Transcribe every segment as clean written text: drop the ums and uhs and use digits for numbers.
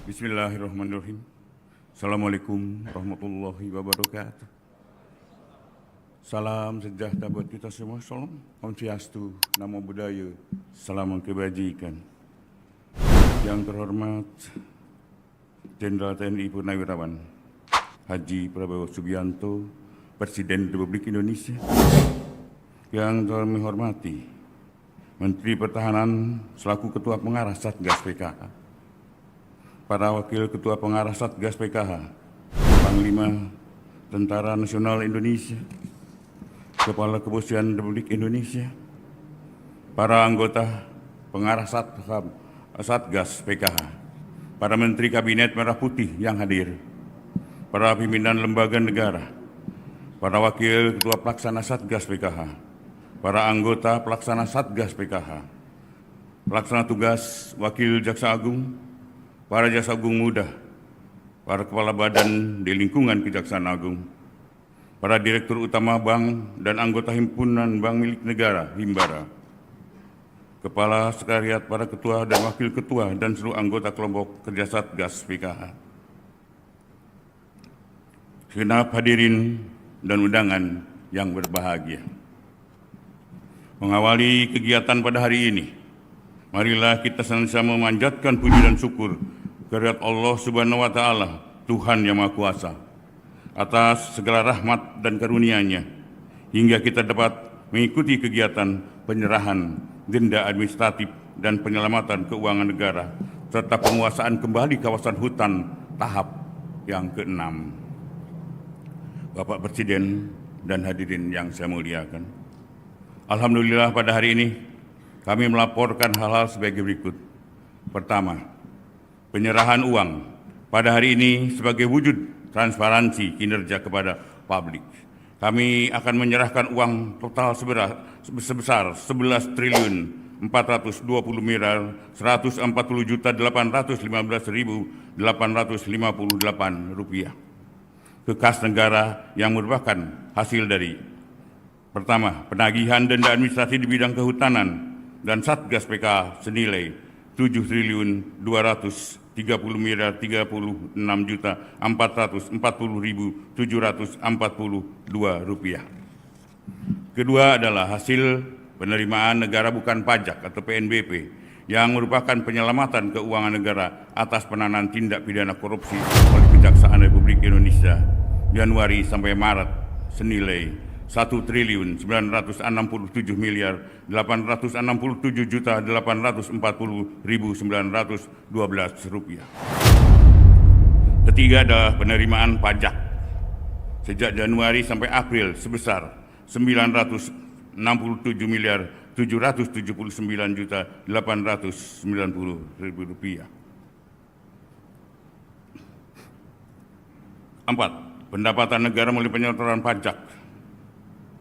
Bismillahirrahmanirrahim. Assalamualaikum warahmatullahi wabarakatuh. Salam sejahtera buat kita semua. Salam Om Swastiastu, Namo Buddhaya, salam kebajikan. Yang terhormat Jenderal TNI Purnawirawan Haji Prabowo Subianto, Presiden Republik Indonesia. Yang kami hormati Menteri Pertahanan selaku Ketua Pengarah Satgas PKH, para Wakil Ketua Pengarah Satgas PKH, Panglima Tentara Nasional Indonesia, Kepala Kepolisian Republik Indonesia, para anggota Pengarah Satgas PKH, para Menteri Kabinet Merah Putih yang hadir, para pimpinan lembaga negara, para Wakil Ketua Pelaksana Satgas PKH, para anggota Pelaksana Satgas PKH, Pelaksana Tugas Wakil Jaksa Agung, para jaksa agung muda, para kepala badan di lingkungan Kejaksaan Agung, para direktur utama bank dan anggota himpunan bank milik negara Himbara, kepala sekretariat, para ketua dan wakil ketua dan seluruh anggota kelompok kerja Satgas PKH, segenap hadirin dan undangan yang berbahagia. Mengawali kegiatan pada hari ini, marilah kita senantiasa memanjatkan puji dan syukur kehadirat Allah Subhanahu wa Ta'ala, Tuhan Yang Maha Kuasa, atas segala rahmat dan karunia-Nya, hingga kita dapat mengikuti kegiatan penyerahan denda administratif dan penyelamatan keuangan negara, serta penguasaan kembali kawasan hutan tahap yang ke-6. Bapak Presiden dan hadirin yang saya muliakan, alhamdulillah pada hari ini kami melaporkan hal-hal sebagai berikut. Pertama, penyerahan uang pada hari ini sebagai wujud transparansi kinerja kepada publik. Kami akan menyerahkan uang total sebesar 11 triliun 420 miliar 140.815.858 rupiah ke kas negara yang merupakan hasil dari pertama, penagihan denda administrasi di bidang kehutanan dan Satgas PK senilai 7 triliun 230 miliar 36.440.742 rupiah. Kedua adalah hasil penerimaan negara bukan pajak atau PNBP yang merupakan penyelamatan keuangan negara atas penanganan tindak pidana korupsi oleh Kejaksaan Republik Indonesia Januari sampai Maret senilai 1 triliun 967 miliar 867.840.912 rupiah. Ketiga adalah penerimaan pajak sejak Januari sampai April sebesar 967 miliar 779.890.000 rupiah. 4. Pendapatan negara melalui penyaluran pajak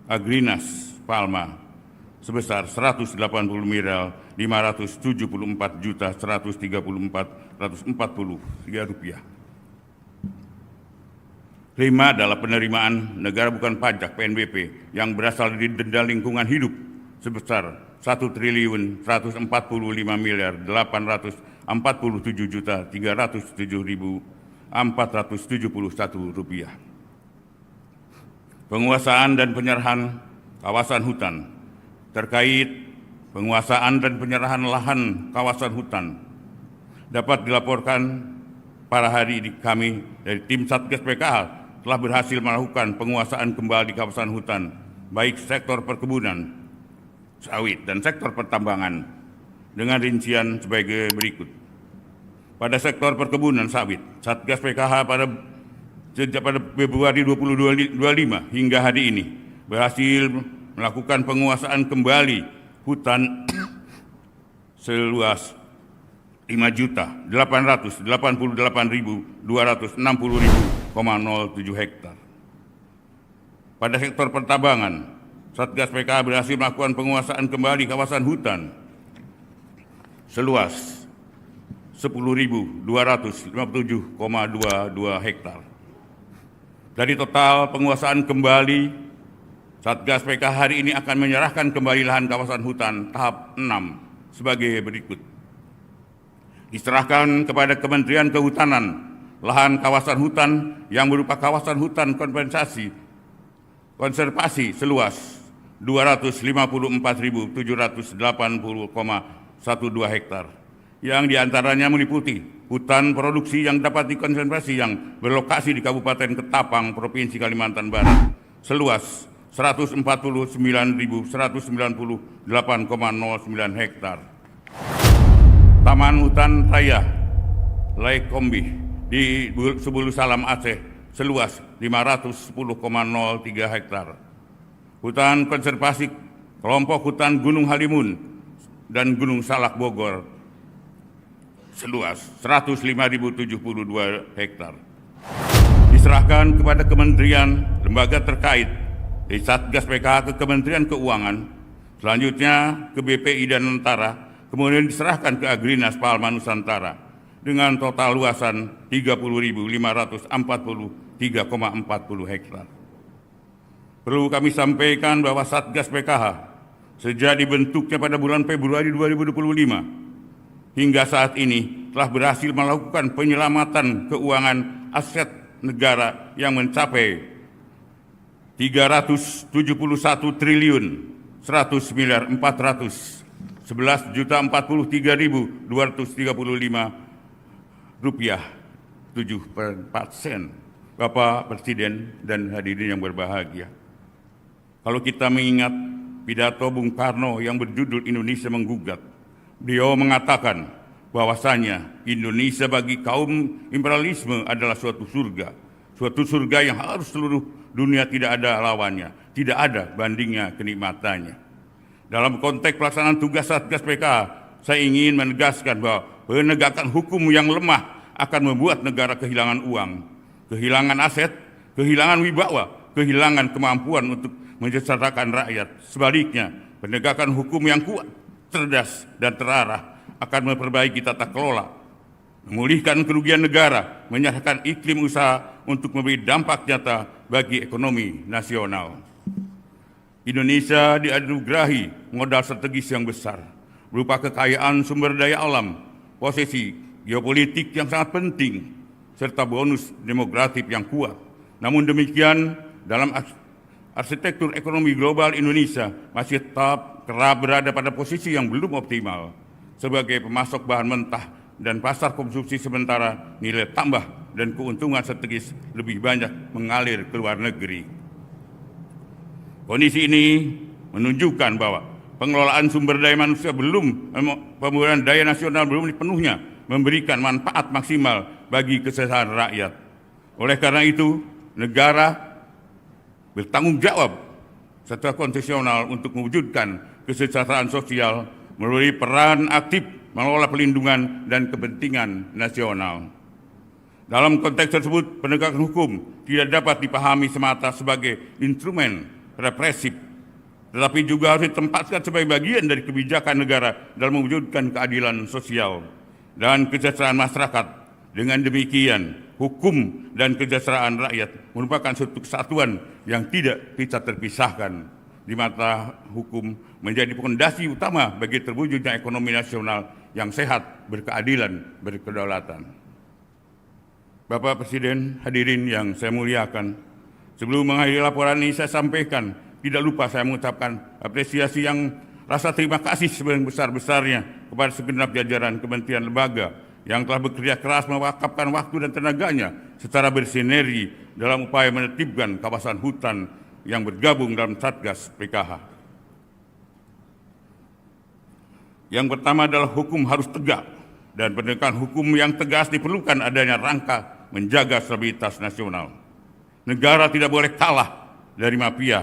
Agrinas Palma sebesar 180 miliar 574.134.143 rupiah. 5 adalah penerimaan negara bukan pajak PNBP yang berasal dari denda lingkungan hidup sebesar 1 triliun 145 miliar 847.307.471 rupiah. Penguasaan dan penyerahan kawasan hutan. Terkait penguasaan dan penyerahan lahan kawasan hutan dapat dilaporkan pada hari ini kami dari tim Satgas PKH telah berhasil melakukan penguasaan kembali kawasan hutan baik sektor perkebunan, sawit dan sektor pertambangan dengan rincian sebagai berikut. Pada sektor perkebunan sawit, Satgas PKH sejak pada Februari 2025 hingga hari ini berhasil melakukan penguasaan kembali hutan seluas 5.888.260.007 hektar. Pada sektor pertambangan, Satgas PKH berhasil melakukan penguasaan kembali kawasan hutan seluas 10.257,22 hektar. Dari total penguasaan kembali, Satgas PKH hari ini akan menyerahkan kembali lahan kawasan hutan tahap 6 sebagai berikut. diserahkan kepada Kementerian Kehutanan lahan kawasan hutan yang berupa kawasan hutan konservasi seluas 254.780,12 hektar, yang diantaranya meliputi hutan produksi yang dapat dikonservasi yang berlokasi di Kabupaten Ketapang, Provinsi Kalimantan Barat, seluas 149.198,09 hektar. Taman Hutan Raya Laikombi di Sebulu Salam Aceh seluas 510,03 hektar. Hutan konservasi kelompok hutan Gunung Halimun dan Gunung Salak Bogor seluas 105.072 hektar. Diserahkan kepada kementerian lembaga terkait dari Satgas PKH ke Kementerian Keuangan, selanjutnya ke BPI dan Nantara, kemudian diserahkan ke Agrinas Palma Nusantara dengan total luasan 30.543,40 hektar. Perlu kami sampaikan bahwa Satgas PKH sejak dibentuknya pada bulan Februari 2025 hingga saat ini telah berhasil melakukan penyelamatan keuangan aset negara yang mencapai 371 triliun 100 miliar 411.043.235 rupiah 7%. Bapak Presiden dan hadirin yang berbahagia, kalau kita mengingat pidato Bung Karno yang berjudul Indonesia Menggugat, beliau mengatakan bahwasanya Indonesia bagi kaum imperialisme adalah suatu surga yang harus seluruh dunia tidak ada lawannya, tidak ada bandingnya kenikmatannya. Dalam konteks pelaksanaan tugas Satgas PKH, saya ingin menegaskan bahwa penegakan hukum yang lemah akan membuat negara kehilangan uang, kehilangan aset, kehilangan wibawa, kehilangan kemampuan untuk mensejahterakan rakyat. Sebaliknya, penegakan hukum yang kuat, cerdas, dan terarah akan memperbaiki tata kelola, memulihkan kerugian negara, menyerahkan iklim usaha untuk memberi dampak nyata bagi ekonomi nasional. Indonesia dianugerahi modal strategis yang besar, berupa kekayaan sumber daya alam, posisi geopolitik yang sangat penting, serta bonus demografis yang kuat. Namun demikian, dalam arsitektur ekonomi global Indonesia masih tetap kerap berada pada posisi yang belum optimal sebagai pemasok bahan mentah dan pasar konsumsi, sementara nilai tambah dan keuntungan strategis lebih banyak mengalir ke luar negeri. Kondisi ini menunjukkan bahwa pengelolaan sumber daya manusia pembangunan daya nasional belum sepenuhnya memberikan manfaat maksimal bagi kesejahteraan rakyat. Oleh karena itu, negara bertanggung jawab secara konstitusional untuk mewujudkan kesejahteraan sosial melalui peran aktif mengelola pelindungan dan kepentingan nasional. Dalam konteks tersebut, penegakan hukum tidak dapat dipahami semata sebagai instrumen represif, tetapi juga harus ditempatkan sebagai bagian dari kebijakan negara dalam mewujudkan keadilan sosial dan kesejahteraan masyarakat. Dengan demikian, hukum dan kesejahteraan rakyat merupakan suatu kesatuan yang tidak bisa terpisahkan, di mata hukum menjadi fondasi utama bagi terwujudnya ekonomi nasional yang sehat, berkeadilan, berkedaulatan. Bapak Presiden, hadirin yang saya muliakan, sebelum mengakhiri laporan ini saya sampaikan, tidak lupa saya mengucapkan apresiasi yang rasa terima kasih sebesar-besarnya kepada segenap jajaran kementerian lembaga yang telah bekerja keras mewakafkan waktu dan tenaganya secara bersinergi dalam upaya menertibkan kawasan hutan yang bergabung dalam Satgas PKH. Yang pertama adalah hukum harus tegak, dan penegakan hukum yang tegas diperlukan adanya rangka menjaga stabilitas nasional. Negara tidak boleh kalah dari mafia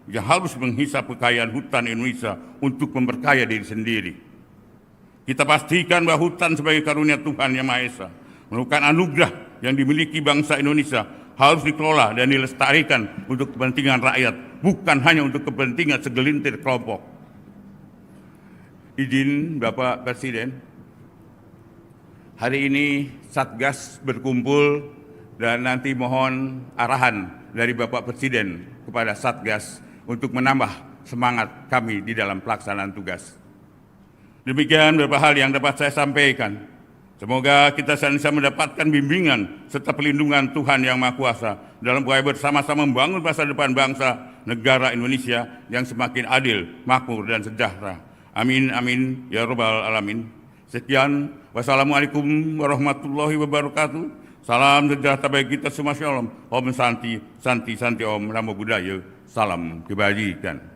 yang harus menghisap kekayaan hutan Indonesia untuk memperkaya diri sendiri. Kita pastikan bahwa hutan sebagai karunia Tuhan Yang Maha Esa, merupakan anugerah yang dimiliki bangsa Indonesia, harus dikelola dan dilestarikan untuk kepentingan rakyat, bukan hanya untuk kepentingan segelintir kelompok. Izin Bapak Presiden, hari ini Satgas berkumpul dan nanti mohon arahan dari Bapak Presiden kepada Satgas untuk menambah semangat kami di dalam pelaksanaan tugas. Demikian beberapa hal yang dapat saya sampaikan. Semoga kita senantiasa mendapatkan bimbingan serta perlindungan Tuhan Yang Maha Kuasa dalam upaya bersama-sama membangun masa depan bangsa negara Indonesia yang semakin adil, makmur, dan sejahtera. Amin, amin, ya Rabbal Alamin. Sekian, wassalamualaikum warahmatullahi wabarakatuh. Salam sejahtera bagi kita semua, shalom. Om Santi, Santi, Santi Om, Namo Buddhaya. Salam kebajikan.